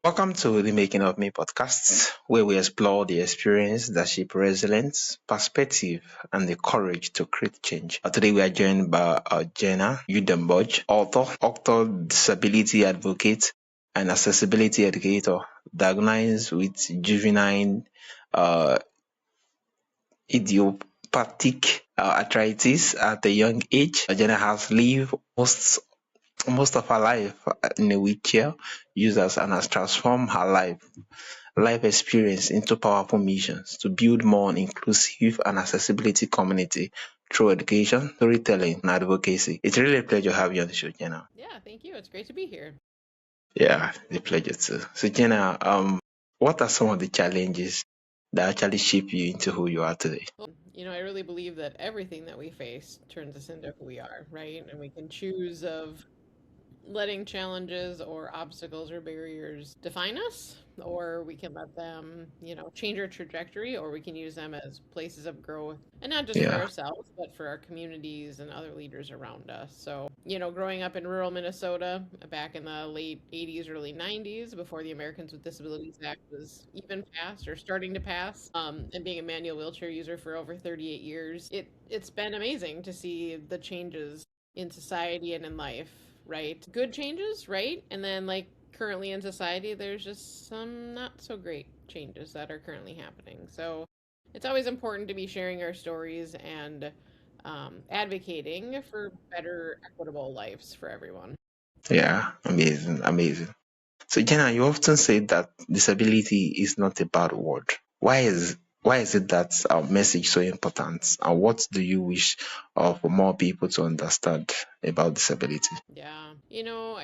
Welcome to the Making of Me podcast, where we explore the experience that shape resilience, perspective, and the courage to create change. Today we are joined by Jenna Udenberg, author, disability advocate, and accessibility educator, diagnosed with juvenile uh, idiopathic arthritis at a young age. Jenna has lived most of her life in a wheelchair users and has transformed her life experience into powerful missions to build more inclusive and accessibility community through education, storytelling, and advocacy. It's really a pleasure to have you on the show, Jenna. Yeah, thank you. It's great to be here. Yeah, it's a pleasure too. So, Jenna, what are some of the challenges that actually shape you into who you are today? I really believe that everything that we face turns us into who we are, right? And we can choose of letting challenges or obstacles or barriers define us, or we can let them, change our trajectory, or we can use them as places of growth, and not just for Yeah, ourselves, but for our communities and other leaders around us. So, growing up in rural Minnesota back in the late 80s, early 90s, before the Americans with Disabilities Act was even passed or starting to pass, and being a manual wheelchair user for over 38 years, it's been amazing to see the changes in society and in life, right? Good changes, right? And then, like, currently in society, there's just some not so great changes that are currently happening. So it's always important to be sharing our stories and advocating for better, equitable lives for everyone. yeah, amazing, amazing. So, Jenna, you often say that disability is not a bad word. Why is it that our message so important? And what do you wish for more people to understand about disability? Yeah.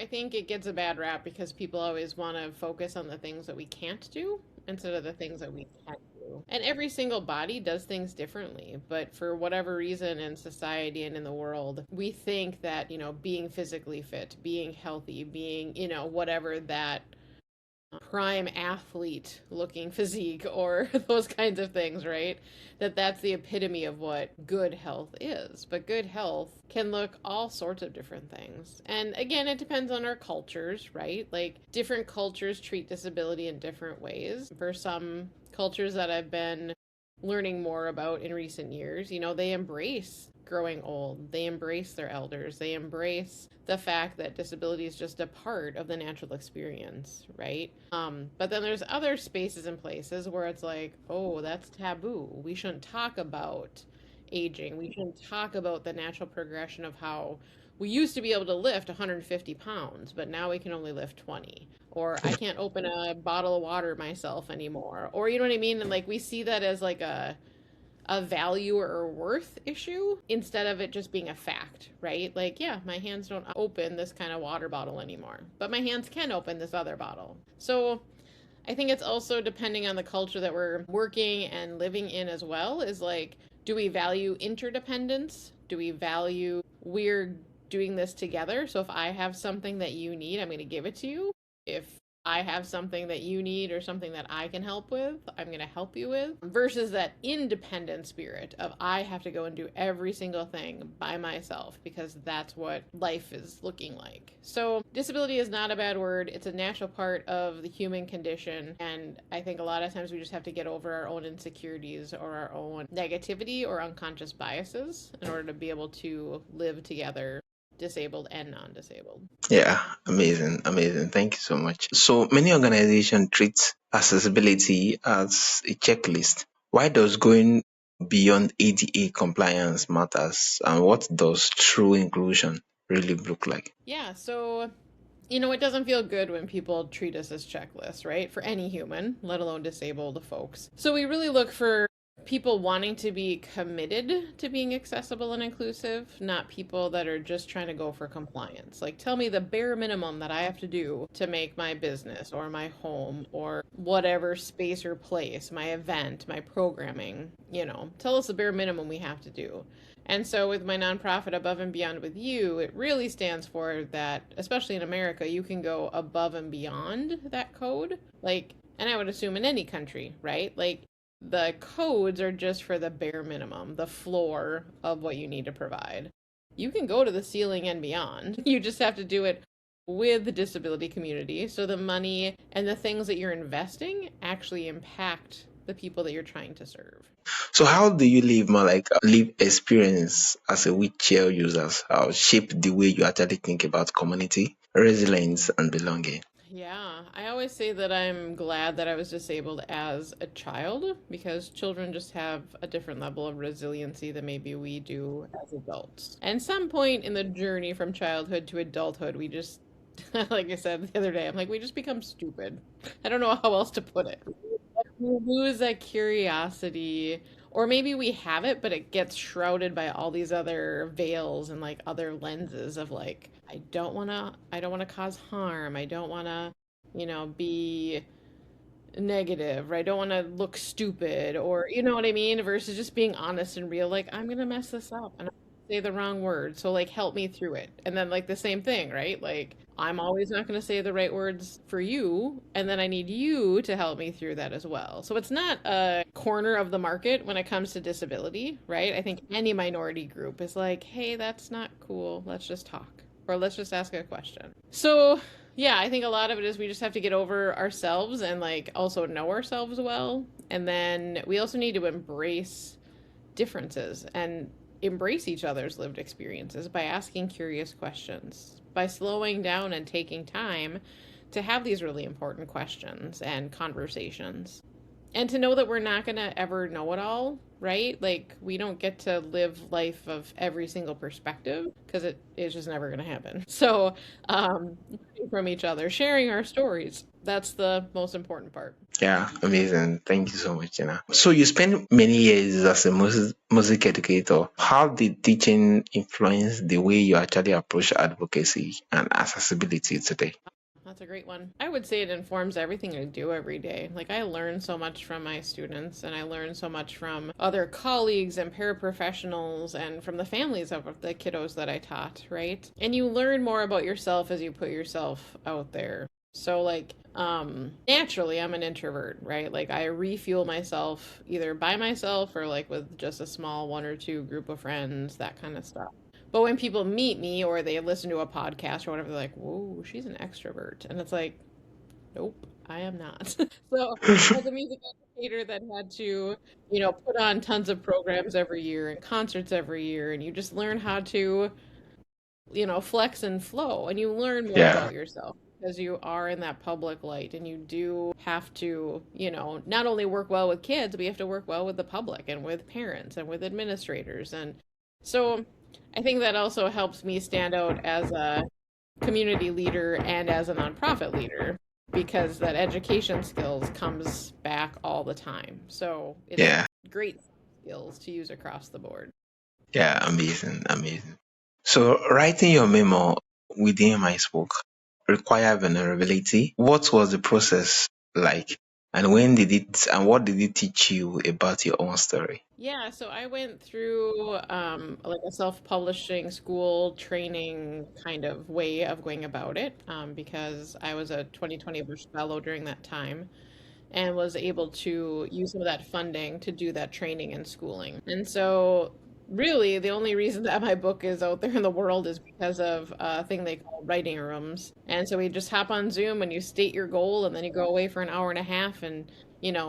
I think it gets a bad rap because people always want to focus on the things that we can't do instead of the things that we can do. And every single body does things differently. But for whatever reason in society and in the world, we think that, being physically fit, being healthy, being, whatever that prime athlete looking physique or those kinds of things, right? That's the epitome of what good health is. But good health can look all sorts of different things. And again, it depends on our cultures, right? Like different cultures treat disability in different ways. For some cultures that I've been learning more about in recent years, they embrace growing old. They embrace their elders. They embrace the fact that disability is just a part of the natural experience, right? But then there's other spaces and places where it's like, oh, that's taboo. We shouldn't talk about aging. We shouldn't talk about the natural progression of how we used to be able to lift 150 pounds, but now we can only lift 20. Or I can't open a bottle of water myself anymore. Or you know what I mean? And like we see that as like a value or worth issue instead of it just being a fact, right? Like, yeah, my hands don't open this kind of water bottle anymore, but my hands can open this other bottle. So I think it's also depending on the culture that we're working and living in as well, is like, do we value interdependence? Do we value we're doing this together? So if I have something that you need, I'm going to give it to you. If I have something that you need or something that I can help with, I'm going to help you with, versus that independent spirit of I have to go and do every single thing by myself because that's what life is looking like. So, disability is not a bad word. It's a natural part of the human condition. And I think a lot of times we just have to get over our own insecurities or our own negativity or unconscious biases in order to be able to live together, disabled and non disabled. Yeah, amazing, amazing. Thank you so much. So many organizations treat accessibility as a checklist. Why does going beyond ADA compliance matters, and what does true inclusion really look like? Yeah, so it doesn't feel good when people treat us as checklists, right? For any human, let alone disabled folks. So we really look for people wanting to be committed to being accessible and inclusive, not people that are just trying to go for compliance. Like, tell me the bare minimum that I have to do to make my business or my home or whatever space or place, my event, my programming, tell us the bare minimum we have to do. And so, with my nonprofit Above and Beyond with You, it really stands for that, especially in America, you can go above and beyond that code. Like, and I would assume in any country, right? Like, the codes are just for the bare minimum, the floor of what you need to provide. You can go to the ceiling and beyond. You just have to do it with the disability community. So the money and the things that you're investing actually impact the people that you're trying to serve. So how do you live more like live experience as a wheelchair user shape the way you actually think about community, resilience, and belonging? Yeah, I always say that I'm glad that I was disabled as a child because children just have a different level of resiliency than maybe we do as adults. And some point in the journey from childhood to adulthood, we just, like I said the other day, I'm like, we just become stupid. I don't know how else to put it. We lose that curiosity, or maybe we have it, but it gets shrouded by all these other veils and like other lenses of like, I don't wanna cause harm. I don't wanna, be negative, or I don't wanna look stupid, or you know what I mean? Versus just being honest and real, like, I'm gonna mess this up and I'm gonna say the wrong word. So like help me through it. And then like the same thing, right? Like I'm always not gonna say the right words for you, and then I need you to help me through that as well. So it's not a corner of the market when it comes to disability, right? I think any minority group is like, hey, that's not cool. Let's just talk. Or let's just ask a question. So yeah, I think a lot of it is we just have to get over ourselves and like also know ourselves well. And then we also need to embrace differences and embrace each other's lived experiences by asking curious questions, by slowing down and taking time to have these really important questions and conversations. And to know that we're not going to ever know it all, right? Like we don't get to live life of every single perspective because it is just never going to happen. So, learning from each other, sharing our stories, that's the most important part. Yeah, amazing. Thank you so much, Jenna. So you spent many years as a music educator. How did teaching influence the way you actually approach advocacy and accessibility today? That's a great one. I would say it informs everything I do every day. Like, I learn so much from my students, and I learn so much from other colleagues and paraprofessionals and from the families of the kiddos that I taught, right? And you learn more about yourself as you put yourself out there. So, like, naturally, I'm an introvert, right? Like, I refuel myself either by myself or like with just a small one or two group of friends, that kind of stuff. But when people meet me or they listen to a podcast or whatever, they're like, whoa, she's an extrovert. And it's like, nope, I am not. So, as a music educator that had to, put on tons of programs every year and concerts every year, and you just learn how to, flex and flow, and you learn more Yeah, about yourself because you are in that public light and you do have to, not only work well with kids, but you have to work well with the public and with parents and with administrators. And so I think that also helps me stand out as a community leader and as a nonprofit leader because that education skills comes back all the time. So it's yeah, great skills to use across the board. yeah, amazing, amazing. So writing your memo within my book require vulnerability. What was the process like? And when did it and what did it teach you about your own story? Yeah, so I went through like a self-publishing school training kind of way of going about it because I was a 2020 Bush Fellow during that time and was able to use some of that funding to do that training and schooling. And so, really, the only reason that my book is out there in the world is because of a thing they call writing rooms. And so we just hop on Zoom and you state your goal, and then you go away for an hour and a half and,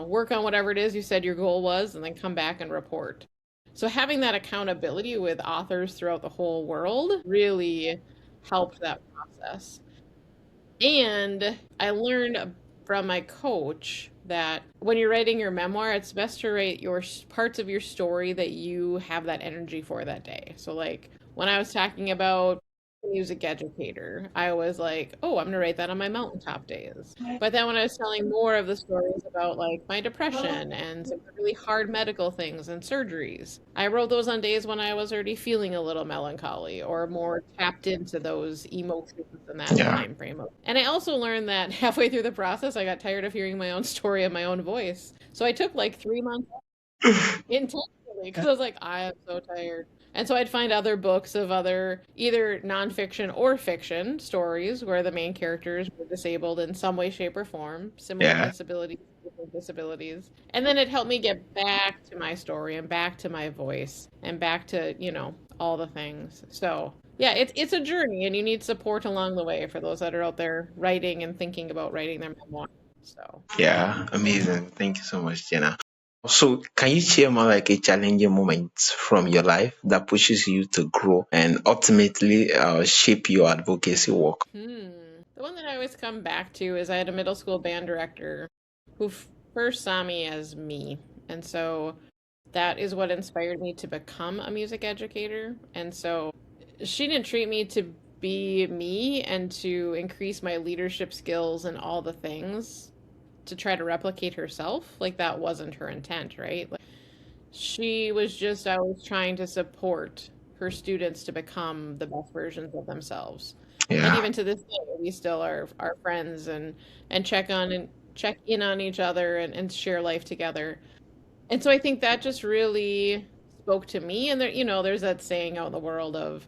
work on whatever it is you said your goal was, and then come back and report. So having that accountability with authors throughout the whole world really helped that process. And I learned from my coach that when you're writing your memoir, it's best to write your parts of your story that you have that energy for that day. So, like when I was talking about music educator, I was like, oh, I'm gonna write that on my mountaintop days. But then when I was telling more of the stories about like my depression and some really hard medical things and surgeries, I wrote those on days when I was already feeling a little melancholy or more tapped into those emotions in that Yeah. time frame. And I also learned that halfway through the process, I got tired of hearing my own story and my own voice. So I took like 3 months intentionally because I was like, I am so tired. And so I'd find other books of other either nonfiction or fiction stories where the main characters were disabled in some way, shape, or form, similar Yeah. disabilities, different disabilities. And then it helped me get back to my story and back to my voice and back to, all the things. So Yeah, it's a journey, and you need support along the way for those that are out there writing and thinking about writing their memoir. So, Yeah, amazing. Thank you so much, Jenna. So, can you share more like a challenging moment from your life that pushes you to grow and ultimately shape your advocacy work? the one that I always come back to is I had a middle school band director who first saw me as me, and so that is what inspired me to become a music educator. And so she didn't treat me to be me and to increase my leadership skills and all the things to try to replicate herself. Like that wasn't her intent, right? Like, she was just always trying to support her students to become the best versions of themselves. And Yeah, even to this day, we still are friends and check in on each other and share life together. And so I think that just really spoke to me. And there, there's that saying out in the world of,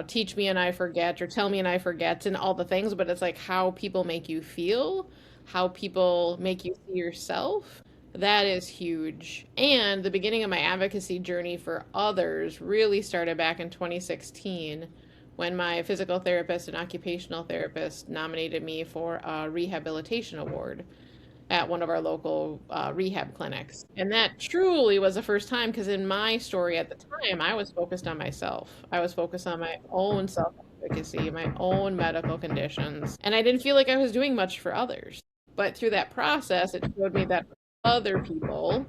teach me and I forget, or tell me and I forget, and all the things. But it's like how people make you feel, how people make you see yourself. That is huge. And the beginning of my advocacy journey for others really started back in 2016 when my physical therapist and occupational therapist nominated me for a rehabilitation award at one of our local rehab clinics. And that truly was the first time because in my story at the time, I was focused on myself. I was focused on my own self advocacy, my own medical conditions, and I didn't feel like I was doing much for others. But through that process, it showed me that other people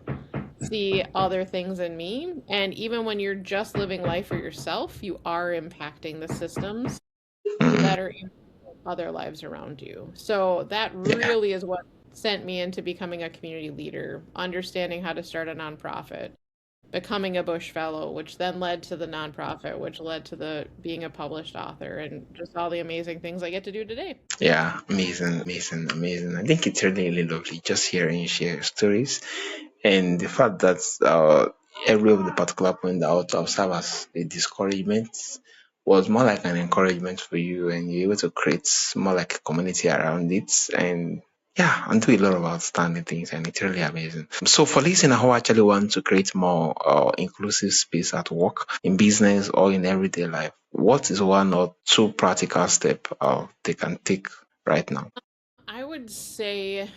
see other things in me. And even when you're just living life for yourself, you are impacting the systems mm, that are in other lives around you. So that yeah, really is what sent me into becoming a community leader, understanding how to start a nonprofit, becoming a Bush Fellow, which then led to the nonprofit, which led to the being a published author, and just all the amazing things I get to do today. yeah, amazing, amazing, amazing. I think it's really, really lovely just hearing you share stories and the fact that every of the particular point that I would observe as a discouragement was more like an encouragement for you, and you're able to create more like a community around it, and yeah, and do a lot of outstanding things, and it's really amazing. So, for listeners who actually want to create more inclusive space at work, in business, or in everyday life, what is one or two practical steps they can take right now? I would say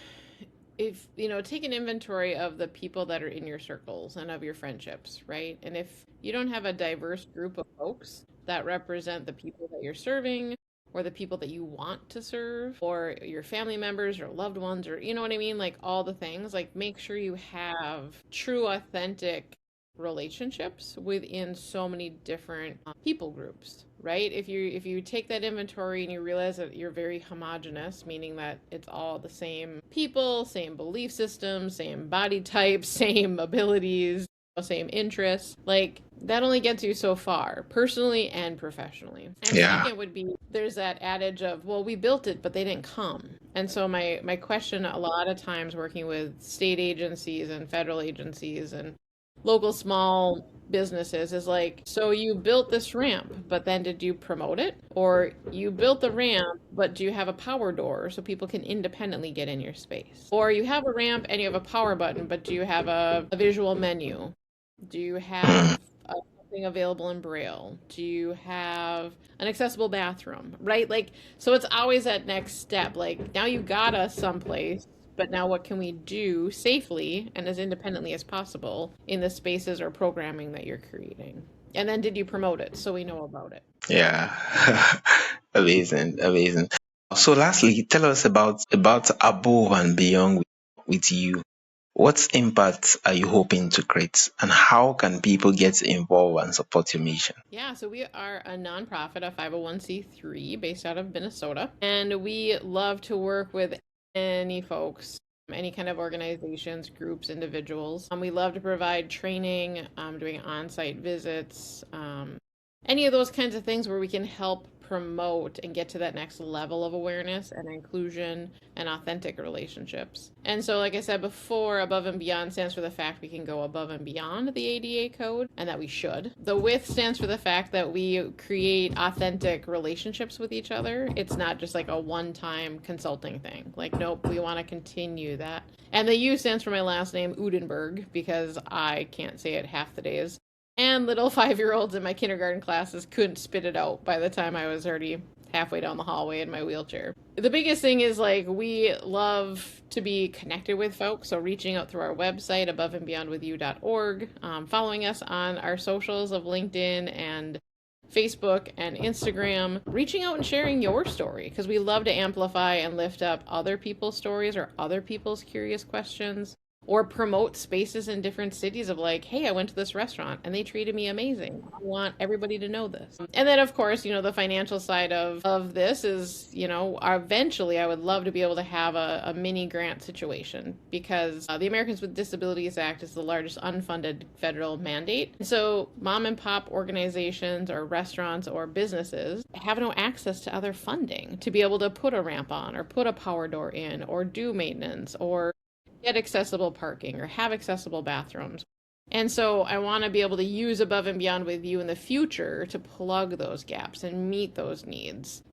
if take an inventory of the people that are in your circles and of your friendships, right? And if you don't have a diverse group of folks that represent the people that you're serving or the people that you want to serve or your family members or loved ones, or you know what I mean, like all the things, like make sure you have true authentic relationships within so many different people groups, right? If you take that inventory and you realize that you're very homogenous, meaning that it's all the same people, same belief systems, same body types, same abilities, same interests, like that only gets you so far, personally and professionally. And Yeah. second would be there's that adage of, well, we built it, but they didn't come. And so my question a lot of times working with state agencies and federal agencies and local small businesses is like, so you built this ramp, but then did you promote it? Or you built the ramp, but do you have a power door so people can independently get in your space? Or you have a ramp and you have a power button, but do you have a visual menu? Do you Mm, have something available in Braille? Do you have an accessible bathroom? Right? Like, so it's always that next step. Like, now you got us someplace, but now what can we do safely and as independently as possible in the spaces or programming that you're creating? And then did you promote it so we know about it? yeah. Amazing, amazing. So lastly, tell us about above and beyond with you. What impact are you hoping to create, and how can people get involved and support your mission? Yeah, so we are a nonprofit, a 501(c)(3) based out of Minnesota, and we love to work with any folks, any kind of organizations, groups, individuals. We love to provide training, doing on-site visits, any of those kinds of things where we can help promote and get to that next level of awareness and inclusion and authentic relationships. And so, like I said before, above and beyond stands for the fact we can go above and beyond the ADA code and that we should. The with stands for the fact that we create authentic relationships with each other. It's not just like a one time consulting thing. Like, nope, we want to continue that. And the U stands for my last name, Udenberg, because I can't say it half the days. And little 5-year-olds in my kindergarten classes couldn't spit it out by the time I was already halfway down the hallway in my wheelchair. The biggest thing is like we love to be connected with folks, so reaching out through our website aboveandbeyondwithyou.org, following us on our socials of LinkedIn and Facebook and Instagram, reaching out and sharing your story because we love to amplify and lift up other people's stories or other people's curious questions or promote spaces in different cities of like, hey, I went to this restaurant and they treated me amazing. I want everybody to know this. And then of course, the financial side of this is, eventually I would love to be able to have a mini grant situation because the Americans with Disabilities Act is the largest unfunded federal mandate. So mom and pop organizations or restaurants or businesses have no access to other funding to be able to put a ramp on or put a power door in or do maintenance or get accessible parking or have accessible bathrooms. And so I want to be able to use Above and Beyond with You in the future to plug those gaps and meet those needs.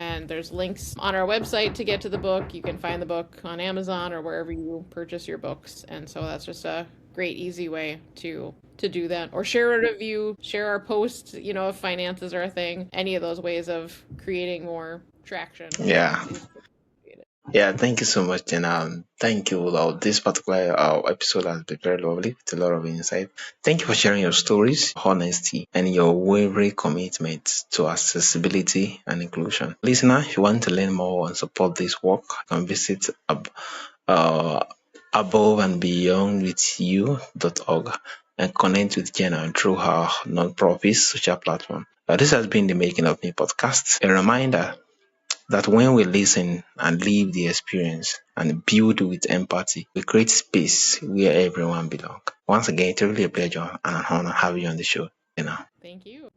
And there's links on our website to get to the book. You can find the book on Amazon or wherever you purchase your books. And so that's just a great, easy way to do that. Or share a review, share our posts, if finances are a thing. Any of those ways of creating more traction Yeah. is Yeah, thank you so much, Jenna. Thank you. This particular episode has been very lovely with a lot of insight. Thank you for sharing your stories, honesty, and your wavering commitment to accessibility and inclusion. Listener, if you want to learn more and support this work, you can visit uh, above and beyond with you.org and connect with Jenna through her non-profit social platform. This has been the Making of Me podcast. A reminder that when we listen and live the experience and build with empathy, we create space where everyone belongs. Once again, it's really a pleasure and an honor having you on the show. You know. thank you.